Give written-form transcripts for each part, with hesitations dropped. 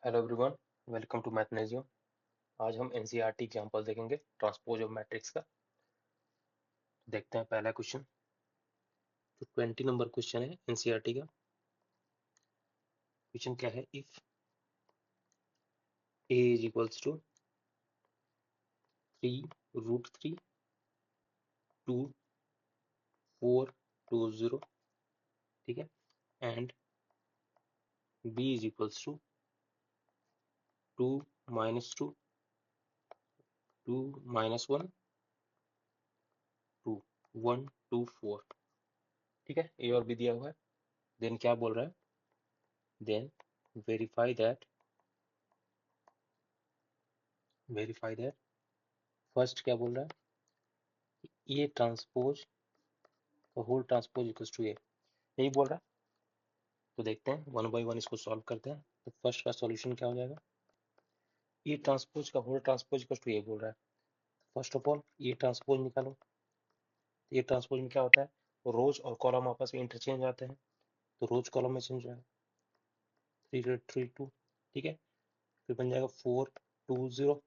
Hello everyone, welcome to Mathnasium. आज हम NCERT example देखेंगे ट्रांसपोज ऑफ मैट्रिक्स का। देखते हैं पहला क्वेश्चन। तो 20 नंबर क्वेश्चन है एनसीईआरटी का। क्वेश्चन क्या है? If A is equals to 3√3 2 4 2 0, ठीक है, and B is equals to 2 -2 2 -1 2 1 2 4, ठीक है। ए और बी दिया हुआ है। देन क्या बोल रहा है? देन वेरीफाई दैट फर्स्ट क्या बोल रहा है? ए ट्रांसपोज तो whole transpose equals to A, यही बोल रहा है। तो देखते हैं वन बाय वन इसको सॉल्व करते हैं। तो फर्स्ट का सॉल्यूशन क्या हो जाएगा? ए ट्रांसपोज का whole transpose equals to A बोल रहा है। First of all A transpose निकालो। ए ट्रांसपोज में क्या होता है? रोज और कॉलम आपस में इंटरचेंज आते हैं, तो रोज कॉलम में चेंज होगा 3 2, ठीक है। फिर बन जाएगा 4 2 0,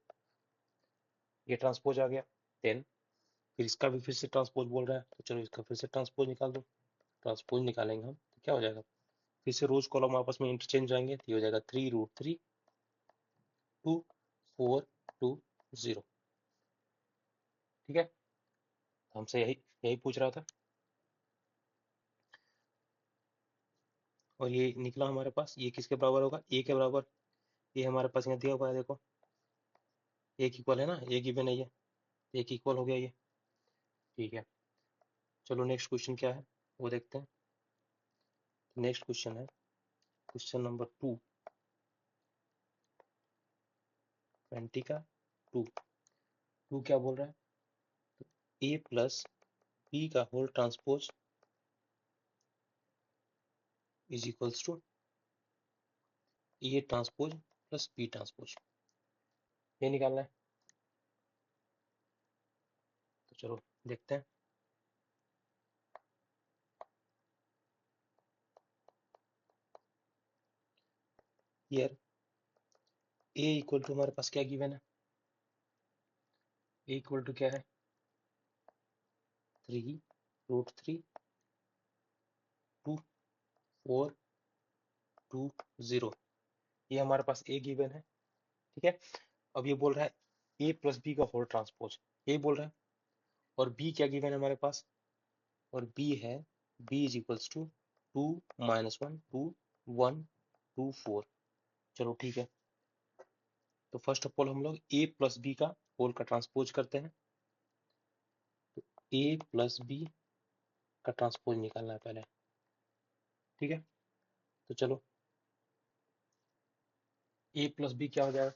ये ट्रांसपोज आ गया। देन फिर इसका भी फिर से ट्रांसपोज बोल रहा है, तो चलो इसका फिर से ट्रांसपोज निकाल दो। ट्रांसपोज निकालेंगे हम तो क्या हो जाएगा? फिर से रोज कॉलम आपस में इंटरचेंज जाएंगे, तो ये हो जाएगा 3√3 2 4 2 0, ठीक है। हमसे यही यही पूछ रहा था, और ये निकला हमारे पास। ये किसके बराबर होगा? ए के बराबर। ये हमारे पास यहाँ दिया हुआ है, देखो एक इक्वल है ना, एक गिवन है, ये एक इक्वल हो गया ये, ठीक है। चलो नेक्स्ट क्वेश्चन क्या है वो देखते हैं। नेक्स्ट क्वेश्चन है क्वेश्चन नंबर 2, 20 का 2। क्या बोल रहा है? ए प्लस बी का whole transpose is equals to A transpose plus B transpose, ये निकालना है। तो चलो देखते हैं। यार ए इक्वल टू हमारे पास क्या गिवन है? ए इक्वल टू क्या है? 3√3 2 4 2 0, ये हमारे पास ए गिवन है, ठीक है। अब ये बोल रहा है ए प्लस बी का होल ट्रांसपोज, ये बोल रहा है। और बी क्या गिवन है हमारे पास? और बी है बी इज इक्वल्स टू 2 -1 2 1 2 4। चलो ठीक है। तो फर्स्ट ऑफ ऑल हम लोग ए प्लस बी का होल का ट्रांसपोज करते हैं। तो ए प्लस बी का ट्रांसपोज निकालना है पहले, ठीक है। तो चलो ए प्लस बी क्या हो जाएगा?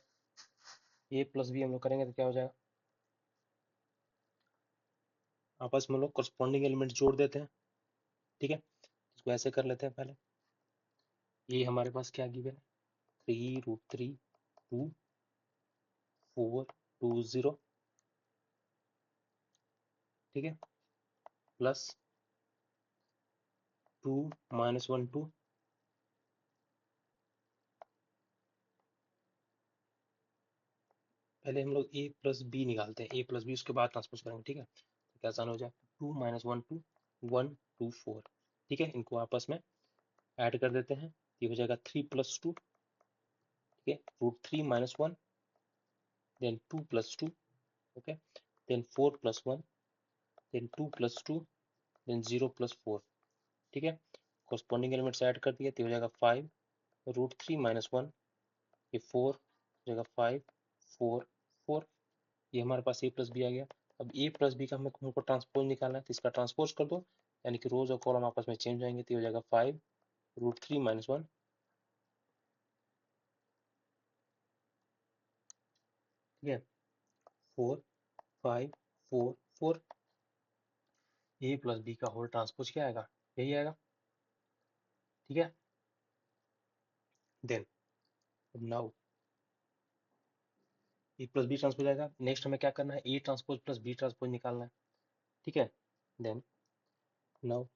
ए प्लस बी हम लोग करेंगे तो क्या हो जाएगा? आपस में हम लोग करस्पॉन्डिंग एलिमेंट जोड़ देते हैं, ठीक है। इसको ऐसे कर लेते हैं पहले। ये हमारे पास क्या गिवन है? 3√3 2 4 2 0, ठीक है, प्लस 2 -1 2, पहले हम लोग ए प्लस बी निकालते हैं, ए प्लस बी उसके बाद ट्रांसपोज करेंगे, ठीक है। तो क्या आसान हो जाए? 2 -1 2 1 2 4, ठीक है। इनको आपस में ऐड कर देते हैं, ये हो जाएगा 3 + 2, ठीक है, √3 - 1, then 2 + 2, okay, then 4 + 1, then 2 + 2, then 0 + 4, ठीक है। कॉरस्पॉन्डिंग एलिमेंट्स ऐड कर दिए, तो हो जाएगा 5 √3 - 1, ये 4 हो जाएगा 5 4 4, ये हमारे पास ए प्लस बी आ गया। अब ए प्लस बी का हमको ट्रांसपोज निकालना है, तो इसका ट्रांसपोज कर दो, यानी कि रोज और कॉलम आपस में चेंज जाएंगे, तो हो जाएगा 5 √3 - 1, ठीक है, 4 5 4 4, ए प्लस बी का होल ट्रांसपोज क्या आएगा? यही आएगा, ठीक है। Then now A plus B transpose आएगा। नेक्स्ट हमें क्या करना है? A transpose plus B transpose निकालना है, ठीक है। देन नाउ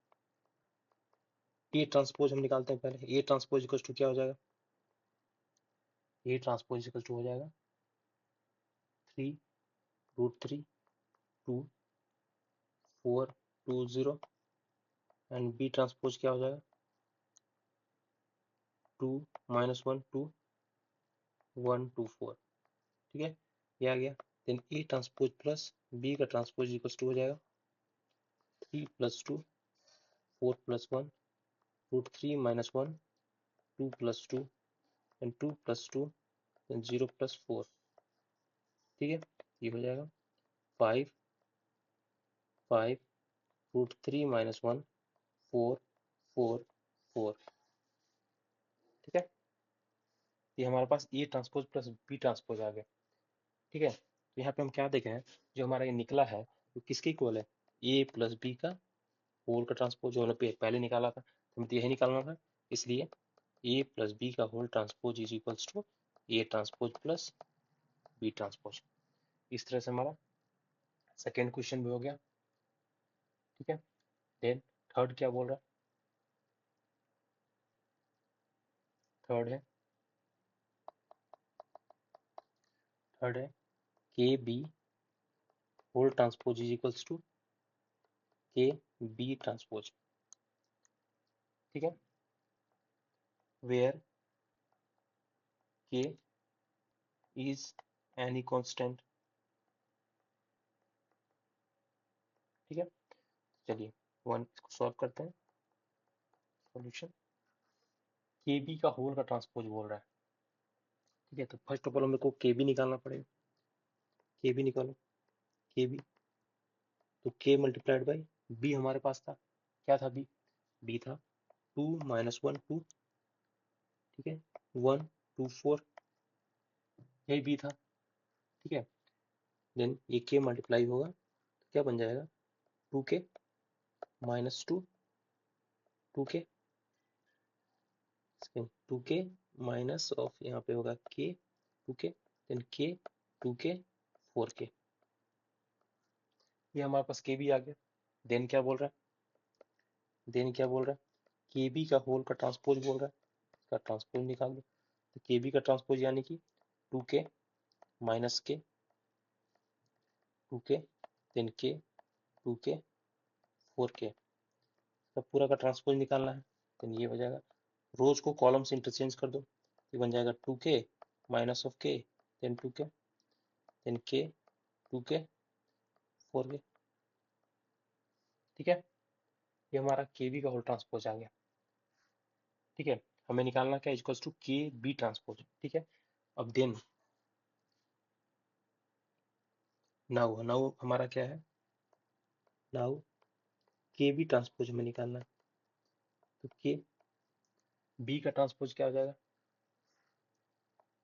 ए ट्रांसपोज हम निकालते हैं पहले। ए ट्रांसपोज इक्वल टू क्या हो जाएगा? ए ट्रांसपोज इक्वल टू हो जाएगा 3√3 2 4 2 0 एंड बी ट्रांसपोज क्या हो जाएगा 2 -1 2 1 2 4। ठीक है, ये आ गया। Then A transpose plus B का ट्रांसपोज इक्वल टू हो जाएगा 3 + 2 4 + 1 √3 - 1 2 + 2 एंड 2 + 2 एंड 0 + 4। ठीक है, ये हो जाएगा 5 5 √3 - 1 4 4 4। ठीक है, ये हमारे पास A transpose plus B transpose आ गया। ठीक है, तो यहाँ पे हम क्या देखे हैं, जो हमारा ये निकला है वो किसके इक्वल है, ए प्लस बी का होल का ट्रांसपोज, जो हमने पहले निकाला था, हमें तो यही निकालना था। इसलिए ए प्लस बी का whole transpose is equals to A transpose plus B transpose. इस तरह से हमारा सेकेंड क्वेश्चन भी हो गया। ठीक है, देन थर्ड क्या बोल रहा है, थर्ड है k B whole transpose is equals to k B transpose. ठीक है, वेयर के इज एनी कांस्टेंट। ठीक है, चलिए वन इसको सॉल्व करते हैं। सॉल्यूशन, के बी का होल का ट्रांसपोज बोल रहा है। ठीक है, तो फर्स्ट ऑफ ऑल मेरे को के बी निकालना पड़ेगा। के बी निकालो, के बी, तो के मल्टीप्लाइड बाई बी हमारे पास था, क्या था बी, बी था 2 - 1 2। ठीक है, 1 2 4, यही बी था। ठीक है, देन ये के मल्टीप्लाई होगा तो क्या बन जाएगा 2k -2 2k 2k minus of यहाँ पे होगा k 2k, then k 2k 4k। ये हमारे पास के बी आ गया। देन क्या बोल रहा है, देन क्या बोल रहा है, के बी का होल का ट्रांसपोज बोल रहा है, इसका ट्रांसपोज निकाल दो। तो के बी का ट्रांसपोज यानी कि 2k -k 2k, then k 2k 4k, सब पूरा का ट्रांसपोज निकालना है। देन ये हो जाएगा, रोज को कॉलम से इंटरचेंज कर दो, ये बन जाएगा 2k minus of k, then 2k, then k 2k 4k। ठीक है, ये हमारा के बी का होल ट्रांसपोज आ गया। ठीक है, हमें निकालना क्या, equals to k B transpose. ठीक है, अब देन नाउ, नाउ हमारा क्या है, नाउ के बी ट्रांसपोज हमें निकालना है। तो के बी का ट्रांसपोज क्या हो जाएगा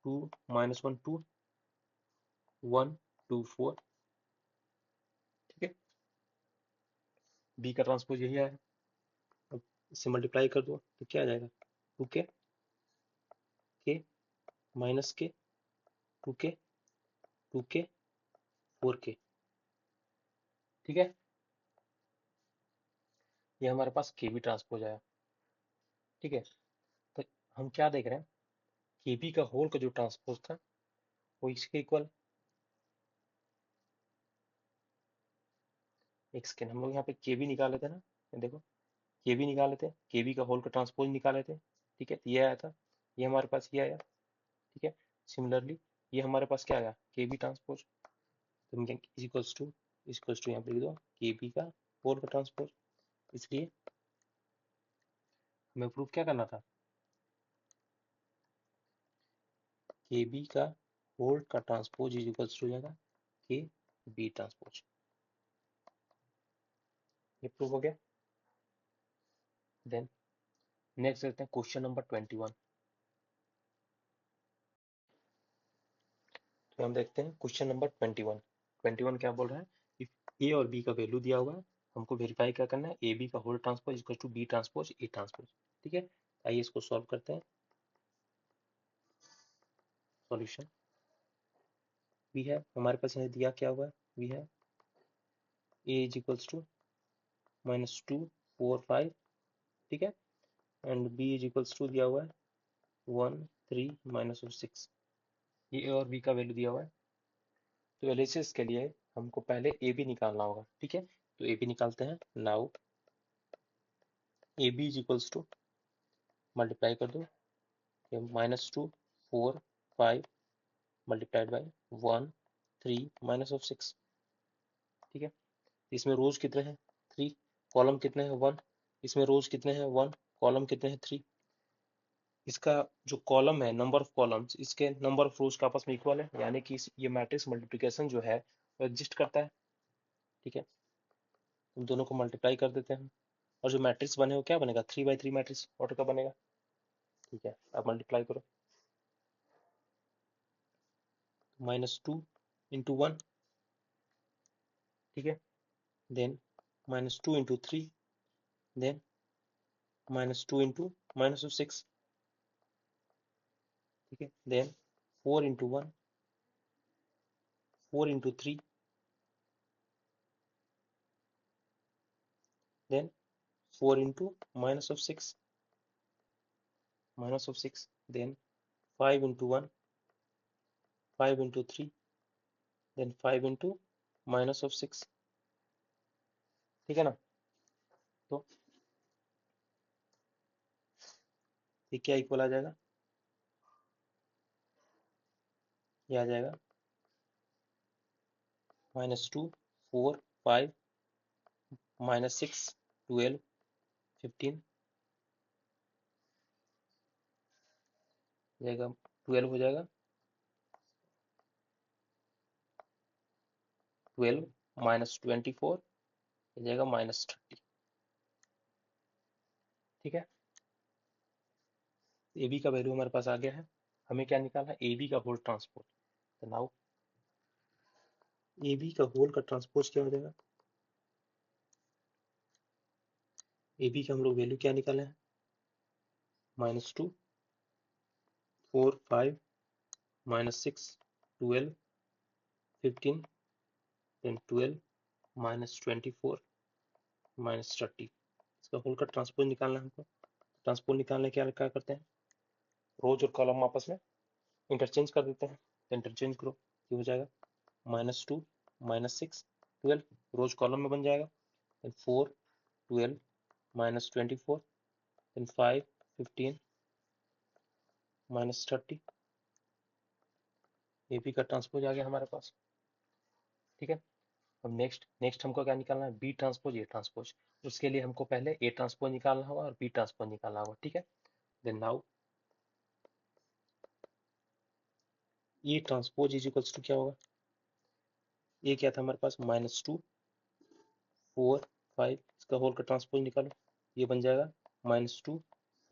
2 - 1 2 1 2 4। ठीक है, बी का ट्रांसपोज यही आया। अब इसे मल्टीप्लाई कर दो तो क्या आ जाएगा 2k k माइनस के 2k 2k 4k। ठीक है, ये हमारे पास के बी ट्रांसपोज आया। ठीक है, तो हम क्या देख रहे हैं, के बी का होल का जो ट्रांसपोज था वो इसके इक्वल, एक सेकेंड, हम लोग यहाँ पे के बी निकाले थे ना, ये देखो के बी निकाले थे, के बी का होल का ट्रांसपोज निकाले थे। ठीक है, तो ये आया था, ये हमारे पास ये आया। ठीक है, सिमिलरली ये हमारे पास क्या आया के बी ट्रांसपोज, तो हम इक्वल्स टू यहाँ पे लिख दो के बी का होल का ट्रांसपोज। इसलिए हमें प्रूफ क्या करना था, के बी का होल का ट्रांसपोज इज इक्वल्स टू जाएगा के बी ट्रांसपोज। ये प्रूफ हो गया। देन नेक्स्ट देखते हैं क्वेश्चन नंबर 21। तो हम देखते हैं क्वेश्चन नंबर 21। 21 क्या बोल रहा है, इफ ए और बी का वैल्यू दिया हुआ है, हमको वेरीफाई क्या करना है, ए बी का whole transpose equal to B transpose A transpose. ठीक है, आइए इसको सॉल्व करते हैं। सॉल्यूशन, वी है हमारे पास यहाँ दिया क्या हुआ है, वी है ए इज इक्वल्स टू -2 4 5। ठीक है, and B is equals to दिया हुआ है 1 3 -6। ये ए और बी का वैल्यू दिया हुआ है। तो एलएचएस के लिए हमको पहले ए बी निकालना होगा, ठीक है। तो ए बी निकालते हैं। Now A B is equals to, multiply कर दो, -2 4 5 मल्टीप्लाइड बाई 1 3 -6, ठीक है। इसमें रोज कितने हैं? 3, कॉलम कितने हैं? 1। इसमें रोज कितने हैं? 1, कॉलम कितने हैं? 3। इसका जो कॉलम है, नंबर ऑफ कॉलम्स, इसके नंबर ऑफ रोज का आपस में इक्वल है, यानी कि ये मैट्रिक्स मल्टीप्लिकेशन जो है वो एग्जिस्ट करता है, ठीक है। इन दोनों को मल्टीप्लाई कर देते हैं, और जो मैट्रिक्स बने वो क्या बनेगा? 3 by 3 मैट्रिक्स ऑर्डर का बनेगा, ठीक है। अब मल्टीप्लाई करो, -2 × 1, ठीक है, देन -2 × 3, देन -2 × -6, ठीक है, देन 4 × 1, 4 × 3, then 4 × -6, -6, then 5 × 1, 5 × 3, then 5 × -6, ठीक है ना। तो ये क्या इक्वल आ जाएगा? ये आ जाएगा -2 4 5 -6 12 15, जाएगा 12 हो जाएगा, 12 -24 हो जाएगा -30, ठीक है। ए बी का वैल्यू हमारे पास आ गया है। हमें क्या निकालना है? ए बी का होल ट्रांसपोज। तो नाउ ए बी का होल का ट्रांसपोज क्या हो जाएगा? ए बी का हम लोग वैल्यू क्या निकाले हैं? -2 4 5 -6 12 15, then 12 -24 -30, इसका होल का ट्रांसपोज निकालना है हमको। ट्रांसपोज निकालने के लिए क्या करते हैं? रोज और कॉलम आपस में इंटरचेंज कर देते हैं। तो इंटरचेंज करो, ये हो जाएगा -2 -6 12, रोज कॉलम में बन जाएगा, then 4 12 -24, then 5 15 -30, ए बी का ट्रांसपोज आ गया हमारे पास, ठीक है। अब नेक्स्ट हमको क्या निकालना है? B transpose A transpose. उसके लिए हमको पहले ए ट्रांसपोज निकालना होगा और बी ट्रांसपोज निकालना होगा, ठीक है। Then now A transpose is equals to क्या होगा? ए क्या था हमारे पास? -2 4 5, इसका होल का ट्रांसपोज निकालो, ये बन जाएगा -2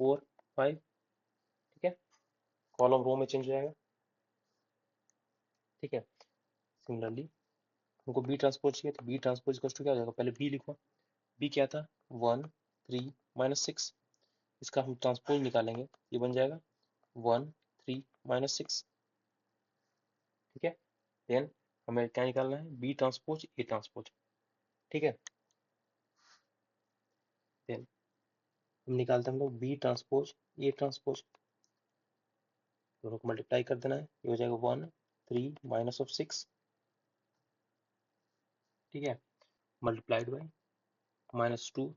4 5, ठीक है। कॉलम रो में चेंज हो जाएगा, ठीक है। सिमिलरली हमको बी ट्रांसपोज चाहिए, तो बी ट्रांसपोज इक्वल्स टू क्या हो जाएगा? पहले बी लिखो। बी क्या था? 1 3 -6, इसका हम ट्रांसपोज निकालेंगे, ये बन जाएगा 1 3 -6, ठीक है। देन हमें क्या निकालना है? बी ट्रांसपोज ए ट्रांसपोज, ठीक है। देन हम निकालते हैं हम लोग बी ट्रांसपोज ए ट्रांसपोज, दोनों को मल्टीप्लाई कर देना है, ये हो जाएगा 1 3 -6, ठीक है, मल्टीप्लाइड बाई -2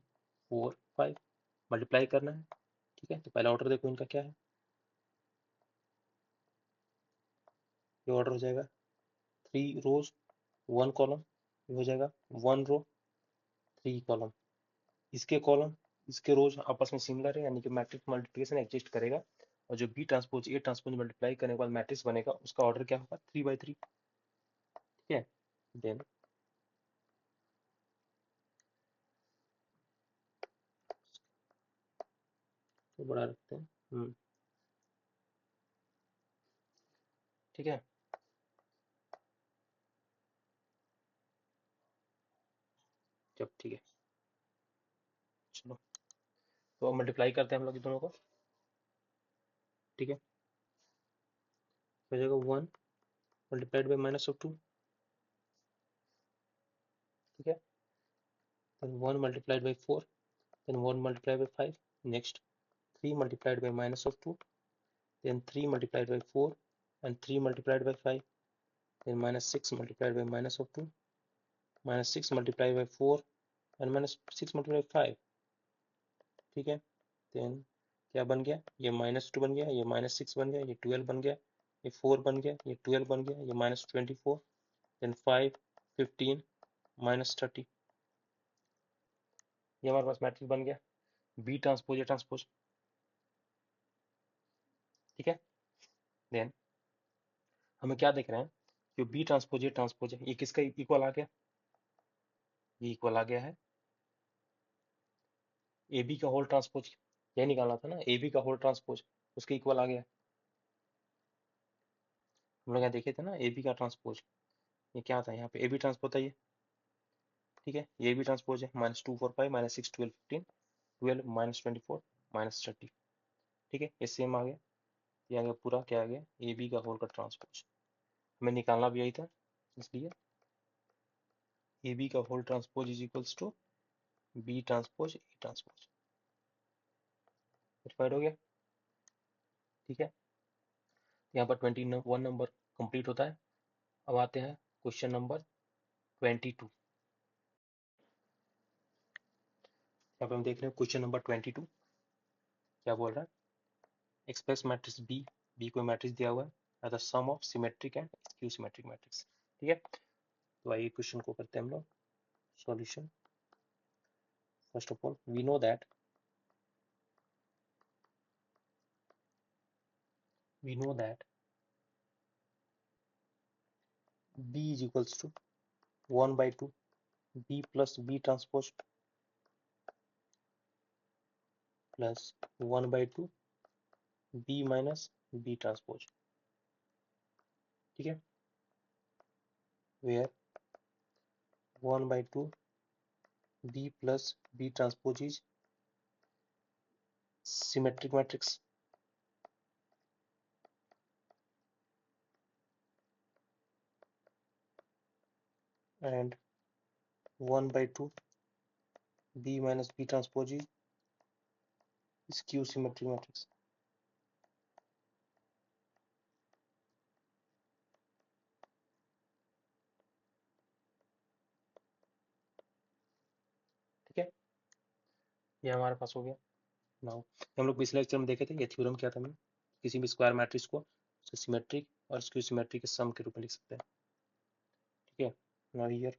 4 5, मल्टीप्लाई करना है, ठीक है। तो पहला ऑर्डर देखो इनका क्या है, ये ऑर्डर हो जाएगा 3 रोज 1 कॉलम, ये हो जाएगा 1 रो 3 कॉलम। इसके कॉलम इसके रोज आपस में सिमिलर है, यानी कि मैट्रिक्स मल्टीप्लिकेशन एग्जिस्ट करेगा, और जो B transpose A transpose multiply करने के बाद मैट्रिक्स बनेगा, उसका ऑर्डर क्या होगा? 3 by 3, ठीक है। देन तो बड़ा रखते हैं, ठीक है। जब ठीक है, चलो तो मल्टीप्लाई करते हैं हम लोग दोनों को, ठीक है। हो जाएगा 1 मल्टीप्लाइड बाई -2, ठीक है। Then 1 multiplied by 4, then 1 multiplied by 5, next 3 multiplied by -2, then 3 multiplied by 4, and 3 multiplied by 5, then minus 6 multiplied by minus of 2, minus 6 multiplied by 4 and minus 6 multiplied by 5. ठीक है, then क्या बन गया, ये -2 बन गया, ये -6 बन गया, ये 12 बन गया, ये 4 बन गया, ये 12 बन गया, ये -24, then 5, 15, -30. ये हमारे पास मैट्रिक्स बन गया बी ट्रांसपोज ए ट्रांसपोज. ठीक है, देन हमें क्या देख रहे हैं, जो बी ट्रांसपोज ए ट्रांसपोज है, ये किसका इक्वल आ गया, ये इक्वल आ गया है ए बी का होल ट्रांसपोज. ये निकालना था ना, ए बी का होल ट्रांसपोज, उसके इक्वल आ गया. हम लोग यहाँ देखे थे ना ए बी का ट्रांसपोज, ये क्या था, यहाँ पे ए बी ट्रांसपोज था ये. ठीक है, ये भी ट्रांसपोज है, -2 4 5 -6 12 15 12 -24 -30. ठीक है, ये सेम आ गया, ये आ गया पूरा, क्या आ गया, ए बी का होल का ट्रांसपोज. हमें निकालना भी यही था, इसलिए ए बी का whole transpose is equals to B transpose A transpose. Verified हो गया. ठीक है, यहाँ पर 21 नंबर कंप्लीट होता है. अब आते हैं क्वेश्चन नंबर 22. यहाँ पे हम देख रहे हैं क्वेश्चन नंबर 22 क्या बोल रहा है, एक्सप्रेस मैट्रिक्स बी, बी को मैट्रिक्स दिया हुआ है as the sum of symmetric and skew symmetric matrix. ठीक है, तो आइए क्वेश्चन को करते हैं हम लोग solution. First of all we know that B is equals to 1/2 B plus B transpose plus 1/2 B minus B transpose. ठीक है, where 1/2 B plus B transpose is symmetric matrix and 1/2 B minus B transpose is skew symmetric matrix. ठीक है, ये हमारे पास हो गया. Now हम लोग पिछले लेक्चर में देखे थे, ये थ्योरम क्या था, हमें किसी भी स्क्वायर मैट्रिक्स को सिमेट्रिक और स्क्यू सिमेट्रिक के सम के रूप में लिख सकते हैं. ठीक है, नाउ हियर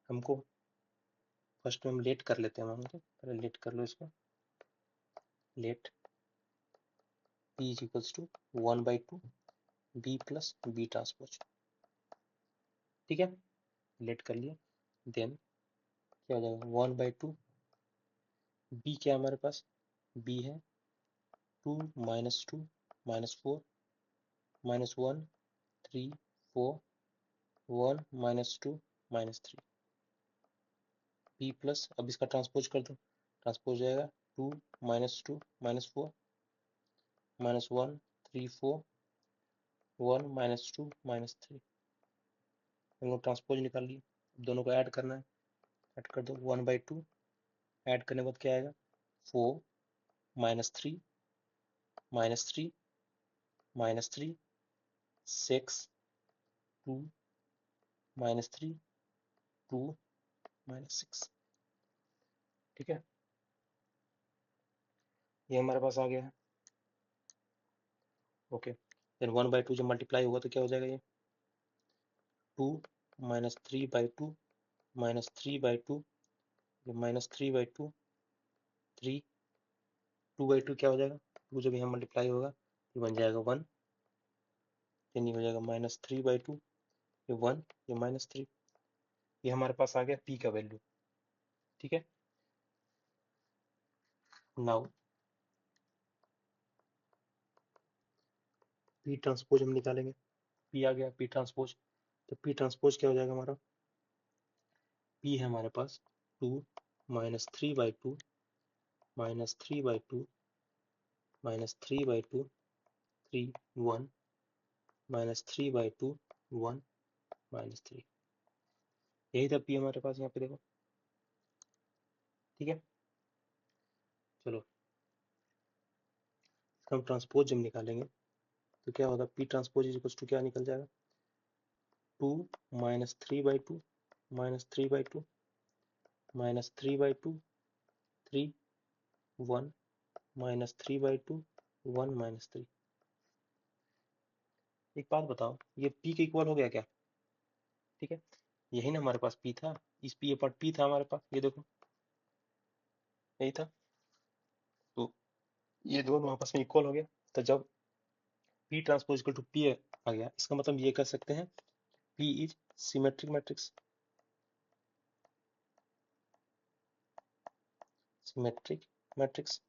हमको फर्स्ट में हम लेट कर लेते हैं, हमको पहले लेट कर लो इसको. Let P is equals to 1/2 B plus B transpose. ठीक है, लेट कर लिया, देन क्या हो जाएगा 1/2 B क्या है हमारे पास, B है 2 -2 -4 -1 3 4 1 -2 -3 B प्लस, अब इसका ट्रांसपोज कर दो, ट्रांसपोज जाएगा 2 -2 -4 -1 3 4 1 -2 -3. हम लोग ट्रांसपोज निकाल लिए, दोनों को ऐड करना है, ऐड कर दो 1/2, ऐड करने के बाद क्या आएगा 4 -3 -3 -3 6 2 -3 2 -6. ठीक है, ये हमारे पास आ गया है. ओके, देन 1/2 जब मल्टीप्लाई होगा तो क्या हो जाएगा, ये 2 -3/2 -3/2 -3/2 3 2/2 क्या हो जाएगा, 2 जब यहाँ मल्टीप्लाई होगा तो बन जाएगा 1, देन ये हो जाएगा -3/2, ये 1 ये -3. ये हमारे पास आ गया P का वैल्यू. ठीक है, नाउ P ट्रांसपोज हम निकालेंगे. P आ गया P ट्रांसपोज, तो P ट्रांसपोज क्या हो जाएगा हमारा, P है हमारे पास 2 -3/2 -3/2 -3/2 3 1 -3/2 1 -3. यही था P हमारे पास, यहाँ पे देखो. ठीक है, चलो हम ट्रांसपोज जब निकालेंगे तो क्या होगा, P transpose is equals to क्या निकल जाएगा, 2 minus 3/2 minus 3/2 minus 3/2 3 1 minus 3/2 1 minus 3। एक बात बताओ, ये p के इक्वल हो गया क्या? ठीक है, यही ना हमारे पास p था, इस p पार्ट p था हमारे पास, ये देखो यही था, तो ये दोनों आपस में इक्वल हो गया। तो जब p transpose equal to p आ गया, इसका मतलब ये कह सकते हैं p is symmetric matrix. Symmetric matrix,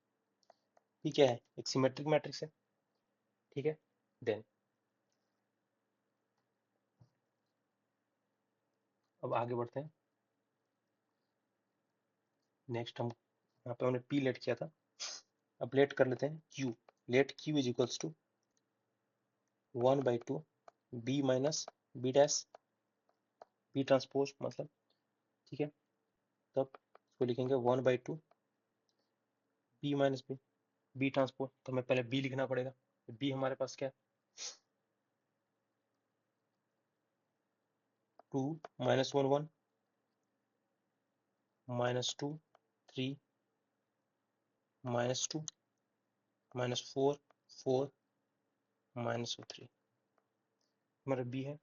p क्या है, एक सिमेट्रिक मैट्रिक्स है। ठीक है, देन अब आगे बढ़ते हैं। नेक्स्ट हम यहाँ पे हमने p लेट किया था, अब लेट कर लेते हैं q। Let q is equals to 1/2 b minus b dash, p transpose मतलब। ठीक है, तब इसको लिखेंगे 1/2 b minus b, b transpose, तो हमें पहले b लिखना पड़ेगा। b हमारे पास क्या है, 2 minus 1 1 minus 2 3 minus 2 minus 4 4 minus 3। हमारा b है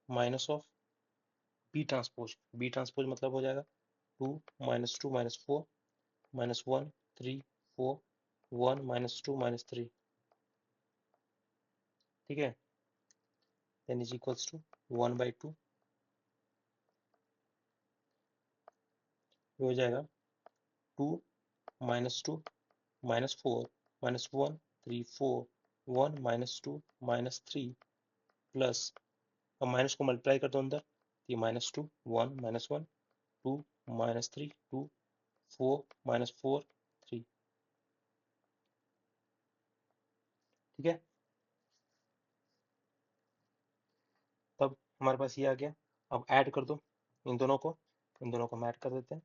minus of b transpose, b transpose मतलब हो जाएगा 2 minus 2 minus 4 minus 1 3 4 1 minus 2 minus 3। ठीक है, देन इज इक्वल्स टू 1/2, हो जाएगा 2 minus 2 minus 4 minus 1 3 4 1 minus 2 minus 3 plus, अब माइनस को मल्टीप्लाई कर दो अंदर, ये माइनस 2 1 माइनस 1 2 माइनस 3 2 4 माइनस 4 3। ठीक है, तब हमारे पास ये आ गया। अब ऐड कर दो इन दोनों को, इन दोनों को हम ऐड कर देते हैं।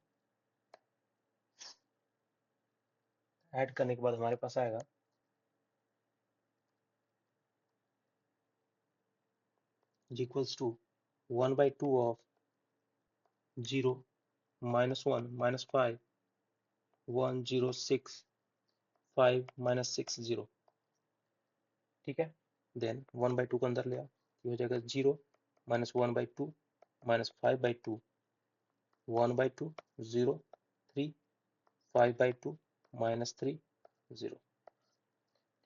ऐड करने के बाद हमारे पास आएगा equals to 1/2 of 0 minus 1 minus 5 1 0 6 5 minus 6 0। ठीक है, देन 1/2 को अंदर ले आओ, ये हो जाएगा 0 माइनस 1/2 माइनस 5/2 1/2 0 3 5/2 माइनस 3 0।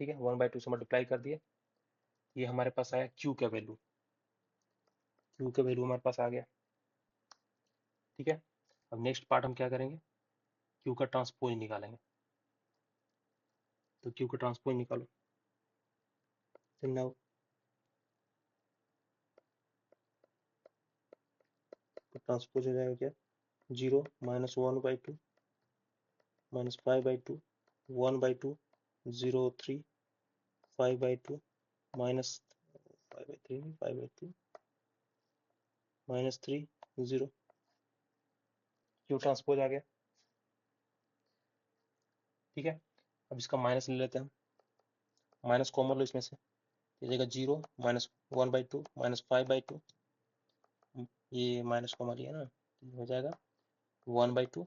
ठीक है, 1/2 से मल्टीप्लाई कर दिए, ये हमारे पास आया q का वैल्यू, q का वैल्यू हमारे पास आ गया। ठीक है, अब नेक्स्ट पार्ट हम क्या करेंगे, q का ट्रांसपोज निकालेंगे। तो q का ट्रांसपोज निकालो, तो नाउ ट्रांसपोज हो जाएगा क्या, 0 minus 1/2 minus 5/2 1/2 0 3 5/2 minus 5/3 5/2 minus 3 0। Q transpose आ गया। ठीक है, अब इसका माइनस ले लेते हैं, माइनस कॉमन लो इसमें से, ये जाएगा 0 माइनस 1/2 माइनस 5/2, ये माइनस कॉमन लिया ना, तो हो जाएगा 1/2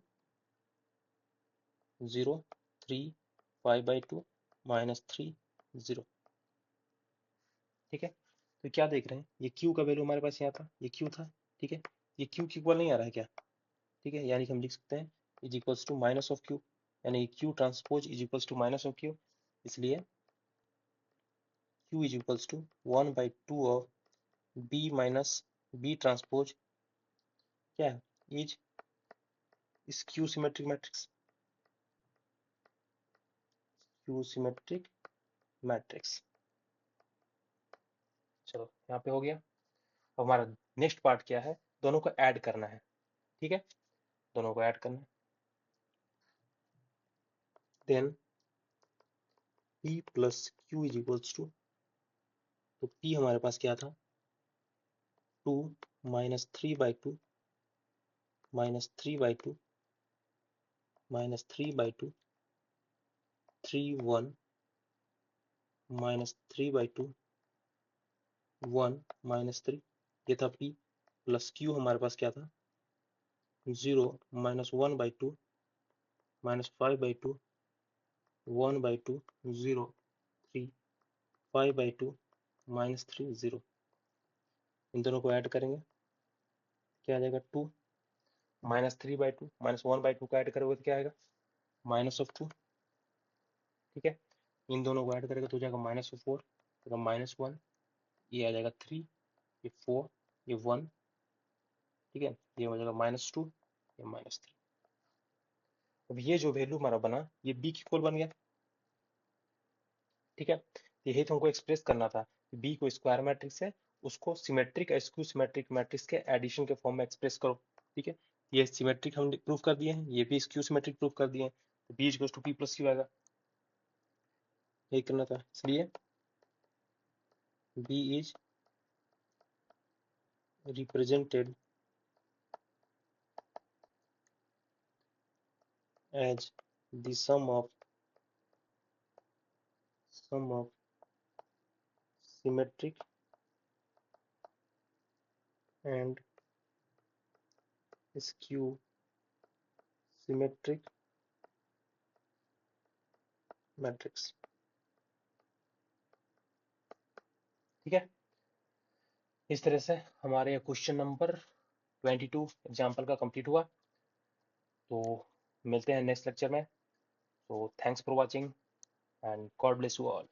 0 3 5/2 माइनस 3 0। ठीक है, तो क्या देख रहे हैं, ये q का वैल्यू हमारे पास यहाँ था, ये q था। ठीक है, ये q की इक्वल नहीं आ रहा है क्या, ठीक है, यानी कि हम लिख सकते हैं is equals to minus of q, यानी q transpose is equals to minus of q, इसलिए q is equals to 1/2 of b minus b transpose क्या है, is this q symmetric matrix, q symmetric matrix. चलो यहाँ पे हो गया। अब हमारा नेक्स्ट पार्ट क्या है, दोनों को ऐड करना है। ठीक है, दोनों को ऐड करना है, then p plus q is equals to, तो p हमारे पास क्या था, 2 minus 3/2 minus 3/2 minus 3/2 3 1 minus 3/2 1 minus 3, ये था p प्लस q हमारे पास क्या था 0 माइनस 1/2 माइनस 5/2 1/2 0 3 5/2 माइनस 3 0। इन दोनों को ऐड करेंगे क्या आ जाएगा 2 माइनस 3/2 माइनस 1/2 को ऐड करोगे तो क्या आएगा माइनस ऑफ 2। ठीक है, इन दोनों को ऐड करेगा तो हो जाएगा माइनस ऑफ 4, तो माइनस 1, ये आ जाएगा 3, ये 4, ये 1। ठीक है, ये हो जाएगा -2, ये -3। अब ये जो वैल्यू हमारा बना ये b की इक्वल बन गया। ठीक है, यही तो हमको एक्सप्रेस करना था, b को स्क्वायर मैट्रिक्स है उसको सिमेट्रिक स्क्यू सिमेट्रिक मैट्रिक्स के एडिशन के फॉर्म में एक्सप्रेस करो। ठीक है, ये सिमेट्रिक हम प्रूव कर दिए हैं, ये भी स्क्यू सिमेट्रिक प्रूव कर दिए हैं, तो b equals to p plus q आएगा, यही करना था। इसलिए b is represented as the sum of symmetric and skew symmetric matrix। ठीक है, इस तरह से हमारे क्वेश्चन नंबर 22 एग्जाम्पल का कंप्लीट हुआ। तो मिलते हैं नेक्स्ट लेक्चर में। तो thanks for watching and God bless you all.